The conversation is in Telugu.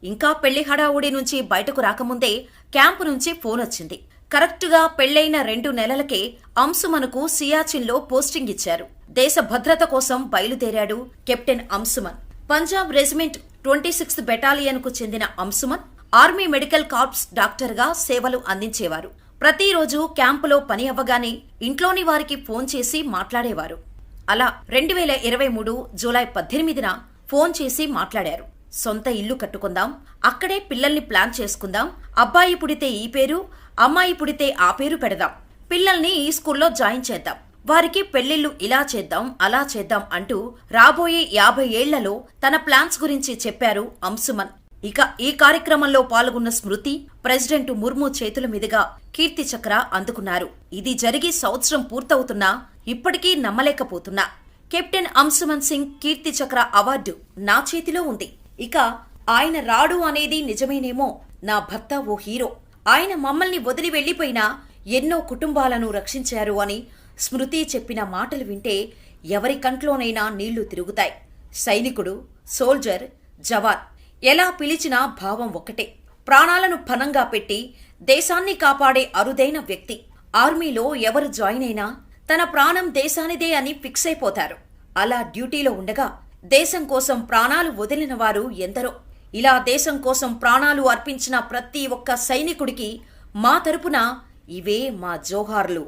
ఇంకా పెళ్లి హడావుడి నుంచి బయటకు రాకముందే క్యాంపు నుంచి ఫోన్ వచ్చింది. కరెక్టుగా పెళ్లైన 2 నెలలకే అంశుమన్కు సియాచిన్లో పోస్టింగ్ ఇచ్చారు. దేశ భద్రత కోసం బయలుదేరాడు captain Anshuman. Punjab regiment 26th బెటాలియన్కు చెందిన అంశుమన్ ఆర్మీ మెడికల్ కార్ప్స్ డాక్టర్గా సేవలు అందించేవారు. ప్రతిరోజు క్యాంపులో పని అవ్వగానే ఇంట్లోని వారికి ఫోన్ చేసి మాట్లాడేవారు. అలా 2023 జూలై 18న ఫోన్ చేసి మాట్లాడారు. సొంత ఇల్లు కట్టుకుందాం, అక్కడే పిల్లల్ని ప్లాన్ చేసుకుందాం, అబ్బాయి పుడితే ఈ పేరు, అమ్మాయి పుడితే ఆ పేరు పెడదాం, పిల్లల్ని ఈ స్కూల్లో జాయిన్ చేద్దాం, వారికి పెళ్లిళ్లు ఇలా చేద్దాం అలా చేద్దాం అంటూ రాబోయే 50 ఏళ్లలో తన ప్లాన్స్ గురించి చెప్పారు అంశుమన్. ఇక ఈ కార్యక్రమంలో పాల్గొన్న స్మృతి ప్రెసిడెంట్ ముర్ము చేతుల మీదుగా కీర్తి చక్ర అందుకున్నారు. ఇది జరిగి సంవత్సరం పూర్తవుతున్నా ఇప్పటికీ నమ్మలేకపోతున్నా. కెప్టెన్ అంశుమన్ సింగ్ కీర్తి చక్ర అవార్డు నా చేతిలో ఉంది. ఇక ఆయన రాడు అనేది నిజమేనేమో. నా భర్త ఓ హీరో, ఆయన మమ్మల్ని వదిలి వెళ్లిపోయినా ఎన్నో కుటుంబాలను రక్షించారు అని స్మృతి చెప్పిన మాటలు వింటే ఎవరి కంట్లోనైనా నీళ్లు తిరుగుతాయి. సైనికుడు, సోల్జర్, జవాన్ ఎలా పిలిచినా భావం ఒక్కటే. ప్రాణాలను పణంగా పెట్టి దేశాన్ని కాపాడే అరుదైన వ్యక్తి. ఆర్మీలో ఎవరు జాయిన్ అయినా తన ప్రాణం దేశానిదే అని ఫిక్స్ అయిపోతారు. అలా డ్యూటీలో ఉండగా దేశం కోసం ప్రాణాలు వదిలిన వారు ఎందరో. ఇలా దేశం కోసం ప్రాణాలు అర్పించిన ప్రతి ఒక్క సైనికుడికి మా తరపున ఇవే మా జోహార్లు.